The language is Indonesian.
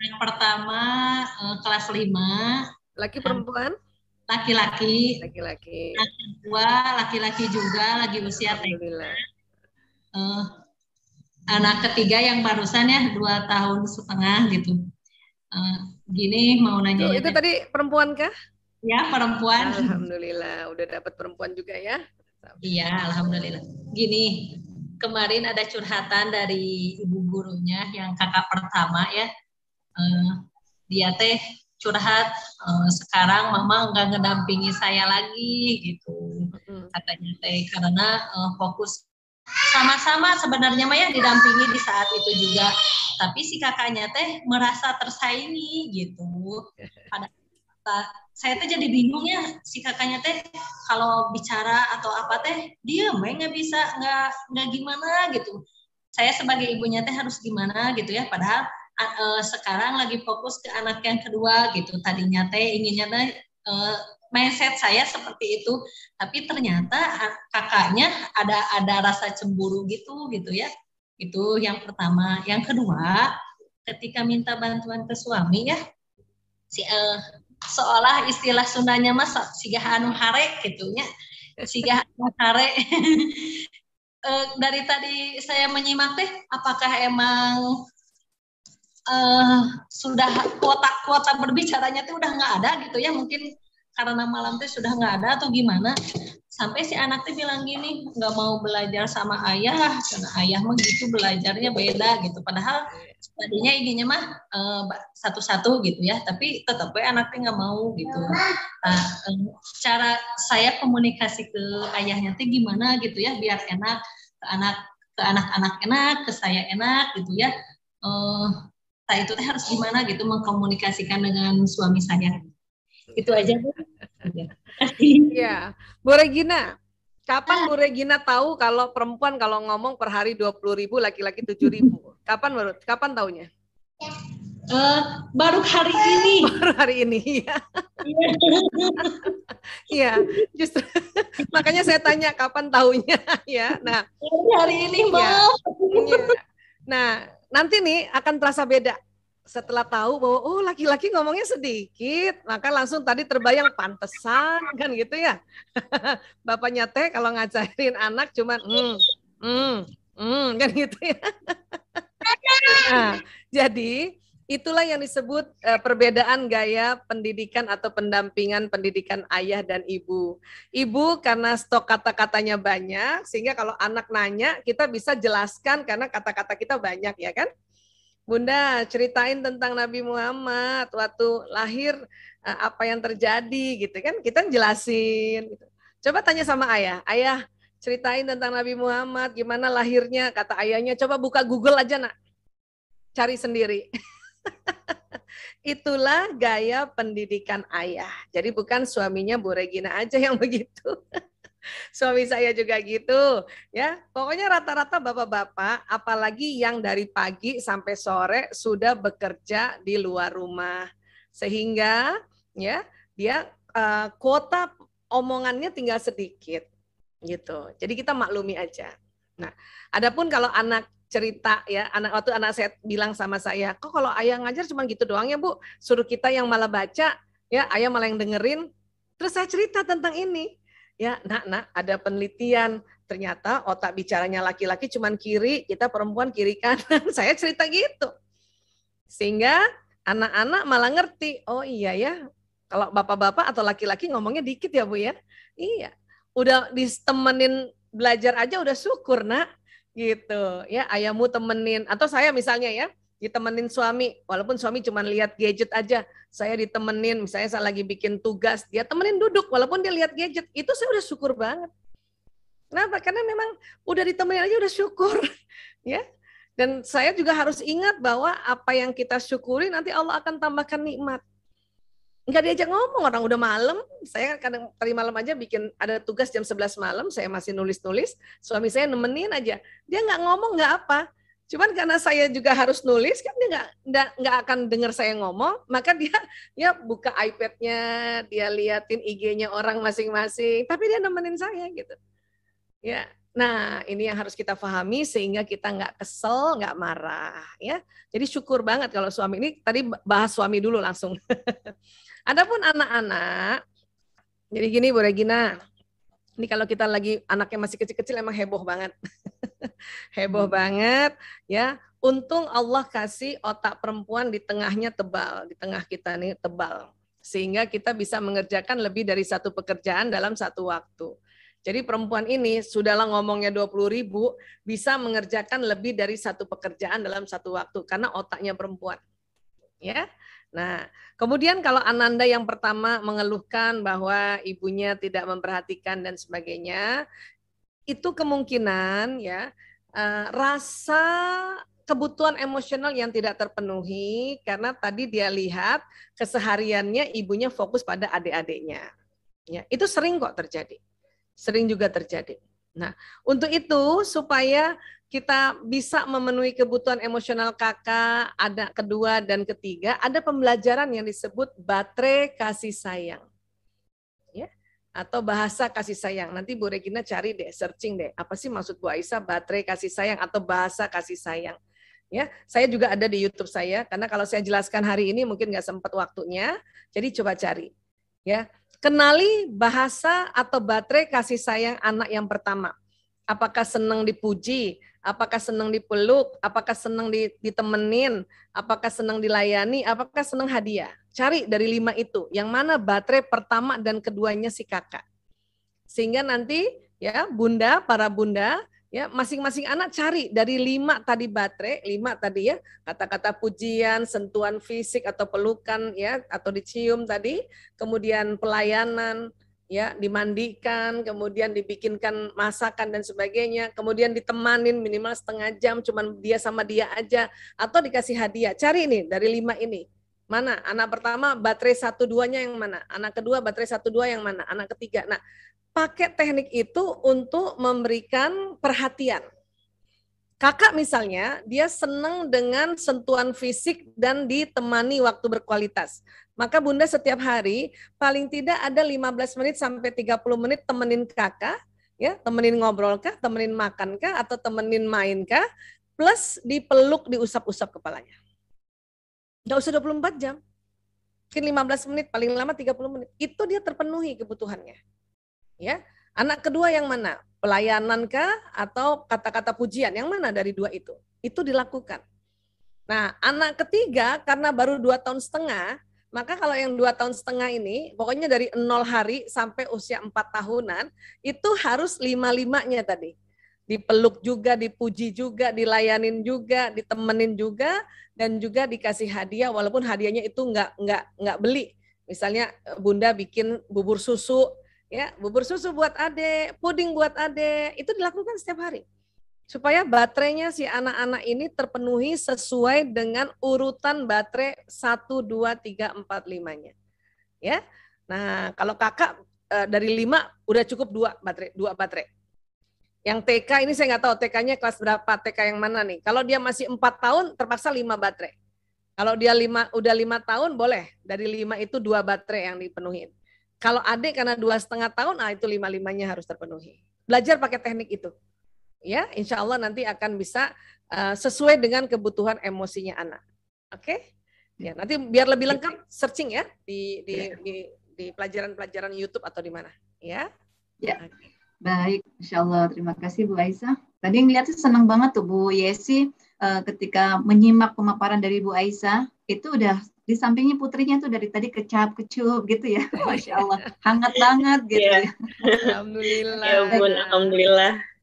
Yang pertama kelas 5. Laki perempuan? Laki-laki. Laki-laki. Yang kedua laki-laki juga, lagi usia TK. Alhamdulillah. Anak ketiga yang barusan ya 2,5 tahun gitu. Gini mau nanya Itu tadi perempuan kah? Ya, perempuan. Alhamdulillah, udah dapat perempuan juga ya. Iya, alhamdulillah. Gini, kemarin ada curhatan dari ibu gurunya yang kakak pertama ya. Dia teh curhat, sekarang mama nggak ngedampingi saya lagi gitu. Katanya teh karena fokus sama-sama sebenarnya Maya didampingi di saat itu juga, tapi si kakaknya teh merasa tersaingi gitu. Pada saya teh jadi bingung ya, si kakaknya teh kalau bicara atau apa teh diam nggak bisa, nggak gimana gitu. Saya sebagai ibunya teh harus gimana gitu ya, padahal sekarang lagi fokus ke anak yang kedua gitu. Tadinya teh inginnya teh mindset saya seperti itu, tapi ternyata kakaknya ada rasa cemburu gitu ya. Itu yang pertama. Yang kedua, ketika minta bantuan ke suami ya, seolah istilah Sundanya mas sigah anu hare gitunya, sigah anu hare. Dari tadi saya menyimak teh, apakah emang sudah kuota berbicaranya tuh udah nggak ada gitu ya, mungkin karena malam tuh sudah nggak ada atau gimana, sampai si anak tuh bilang gini, nggak mau belajar sama ayah karena ayah mah gitu belajarnya beda gitu, padahal tadinya inginnya mah satu-satu gitu ya, tapi tetap anaknya nggak mau gitu. Nah, cara saya komunikasi ke ayahnya tuh gimana gitu ya, biar enak ke anak-anak enak, ke saya enak gitu ya. Nah itu teh harus gimana gitu mengkomunikasikan dengan suami saya. Itu aja Bu. Iya, Bu Regina. Kapan Bu Regina tahu kalau perempuan kalau ngomong per hari 20.000, laki-laki 7.000? Kapan taunya? Baru hari ini. Baru hari ini ya. Iya, justru makanya saya tanya kapan taunya ya. Nah, hari ini mau. Ya. Nah, nanti nih akan terasa beda. Setelah tahu bahwa oh laki-laki ngomongnya sedikit, maka langsung tadi terbayang pantesan kan gitu ya. Bapaknya teh kalau ngajarin anak cuman kan gitu ya. Nah, jadi itulah yang disebut perbedaan gaya pendidikan atau pendampingan pendidikan ayah dan ibu. Ibu karena stok kata-katanya banyak, sehingga kalau anak nanya kita bisa jelaskan karena kata-kata kita banyak ya kan. Bunda, ceritain tentang Nabi Muhammad waktu lahir apa yang terjadi gitu kan, kita jelasin. Gitu. Coba tanya sama ayah, ayah ceritain tentang Nabi Muhammad, gimana lahirnya, kata ayahnya, coba buka Google aja nak, cari sendiri. Itulah gaya pendidikan ayah. Jadi bukan suaminya Bu Regina aja yang begitu. Suami saya juga gitu, ya. Pokoknya rata-rata bapak-bapak, apalagi yang dari pagi sampai sore sudah bekerja di luar rumah, sehingga ya dia kuota omongannya tinggal sedikit, gitu. Jadi kita maklumi aja. Nah, adapun kalau anak cerita ya, waktu anak saya bilang sama saya, kok kalau ayah ngajar cuma gitu doang ya Bu, suruh kita yang malah baca, ya ayah malah yang dengerin. Terus saya cerita tentang ini. Ya, nak, ada penelitian, ternyata otak bicaranya laki-laki cuman kiri, kita perempuan kiri kanan. Saya cerita gitu. Sehingga anak-anak malah ngerti, oh iya ya, kalau bapak-bapak atau laki-laki ngomongnya dikit ya Bu ya. Iya, udah ditemenin belajar aja udah syukur nak, gitu. Ya, ayahmu temenin, atau saya misalnya ya, ditemenin suami, walaupun suami cuma lihat gadget aja, saya ditemenin, misalnya saya lagi bikin tugas, dia temenin duduk, walaupun dia lihat gadget, itu saya udah syukur banget. Kenapa? Karena memang udah ditemenin aja udah syukur, ya. Dan saya juga harus ingat bahwa apa yang kita syukuri nanti Allah akan tambahkan nikmat. Enggak diajak ngomong, orang udah malam, saya kadang tadi malam aja bikin ada tugas jam 11 malam, saya masih nulis-nulis, suami saya nemenin aja, dia nggak ngomong nggak apa. Cuman karena saya juga harus nulis, kan dia nggak akan dengar saya ngomong, maka dia ya buka iPad-nya, dia liatin IG-nya orang masing-masing, tapi dia nemenin saya gitu. Ya, Nah, ini yang harus kita pahami sehingga kita nggak kesel, nggak marah, ya. Jadi syukur banget kalau suami ini tadi bahas suami dulu langsung. Adapun anak-anak, jadi gini Bu Regina, ini kalau kita lagi anaknya masih kecil-kecil emang heboh banget, heboh banget, ya. Untung Allah kasih otak perempuan di tengahnya tebal, di tengah kita nih tebal, sehingga kita bisa mengerjakan lebih dari satu pekerjaan dalam satu waktu. Jadi perempuan ini sudahlah ngomongnya 20.000 bisa mengerjakan lebih dari satu pekerjaan dalam satu waktu karena otaknya perempuan. Ya. Nah, kemudian kalau Ananda yang pertama mengeluhkan bahwa ibunya tidak memperhatikan dan sebagainya, itu kemungkinan ya rasa kebutuhan emosional yang tidak terpenuhi karena tadi dia lihat kesehariannya ibunya fokus pada adik-adiknya. Ya, itu sering kok terjadi. Sering juga terjadi. Nah, untuk itu supaya kita bisa memenuhi kebutuhan emosional kakak, anak kedua dan ketiga, ada pembelajaran yang disebut baterai kasih sayang. Ya, atau bahasa kasih sayang. Nanti Bu Regina cari deh, searching deh, apa sih maksud Bu Aisyah baterai kasih sayang atau bahasa kasih sayang. Ya, saya juga ada di YouTube saya, karena kalau saya jelaskan hari ini mungkin nggak sempat waktunya, jadi coba cari. Ya, kenali bahasa atau baterai kasih sayang anak yang pertama. Apakah senang dipuji, apakah senang dipeluk, apakah senang ditemenin, apakah senang dilayani, apakah senang hadiah. Cari dari 5 itu, yang mana baterai pertama dan keduanya si kakak. Sehingga nanti ya bunda, para bunda, ya masing-masing anak cari dari 5 tadi baterai, 5 tadi ya, kata-kata pujian, sentuhan fisik atau pelukan ya atau dicium tadi, kemudian pelayanan ya, dimandikan, kemudian dibikinkan masakan dan sebagainya, kemudian ditemanin minimal setengah jam cuman dia sama dia aja atau dikasih hadiah. Cari nih dari 5 ini. Mana? Anak pertama baterai 1-2-nya yang mana? Anak kedua baterai 1-2 yang mana? Anak ketiga. Nah, pakai teknik itu untuk memberikan perhatian. Kakak misalnya, dia senang dengan sentuhan fisik dan ditemani waktu berkualitas. Maka Bunda setiap hari paling tidak ada 15 menit sampai 30 menit temenin kakak, ya, temenin ngobrol kah, temenin makan kah, atau temenin main kah, plus dipeluk, diusap-usap kepalanya. Nggak usah 24 jam. Mungkin 15 menit, paling lama 30 menit. Itu dia terpenuhi kebutuhannya. Ya, anak kedua yang mana? Pelayanan kah atau kata-kata pujian? Yang mana dari 2 itu? Itu dilakukan. Nah, anak ketiga karena baru 2 tahun setengah, maka kalau yang 2 tahun setengah ini, pokoknya dari 0 hari sampai usia 4 tahunan, itu harus 5-5-nya tadi. Dipeluk juga, dipuji juga, dilayanin juga, ditemenin juga, dan juga dikasih hadiah, walaupun hadiahnya itu nggak beli. Misalnya Bunda bikin bubur susu, ya, bubur susu buat adik, puding buat adik, itu dilakukan setiap hari. Supaya baterainya si anak-anak ini terpenuhi sesuai dengan urutan baterai 1, 2, 3, 4, 5-nya. Ya. Nah, kalau kakak dari 5 udah cukup 2 baterai. Yang TK ini saya nggak tahu TK-nya kelas berapa, TK yang mana nih. Kalau dia masih 4 tahun terpaksa 5 baterai. Kalau dia udah 5 tahun boleh, dari 5 itu 2 baterai yang dipenuhin. Kalau adik karena 2,5 tahun, itu 5-5-nya harus terpenuhi. Belajar pakai teknik itu. Ya, insya Allah nanti akan bisa sesuai dengan kebutuhan emosinya anak. Oke? Ya, nanti biar lebih lengkap searching ya di pelajaran-pelajaran YouTube atau di mana. Ya. Ya. Baik, insya Allah. Terima kasih Bu Aisyah. Tadi yang lihat sih senang banget tuh Bu Yesi ketika menyimak pemaparan dari Bu Aisyah, itu udah di sampingnya putrinya tuh dari tadi kecap-kecup gitu ya. Masya Allah, hangat banget gitu ya. Alhamdulillah. Ya bun, alhamdulillah.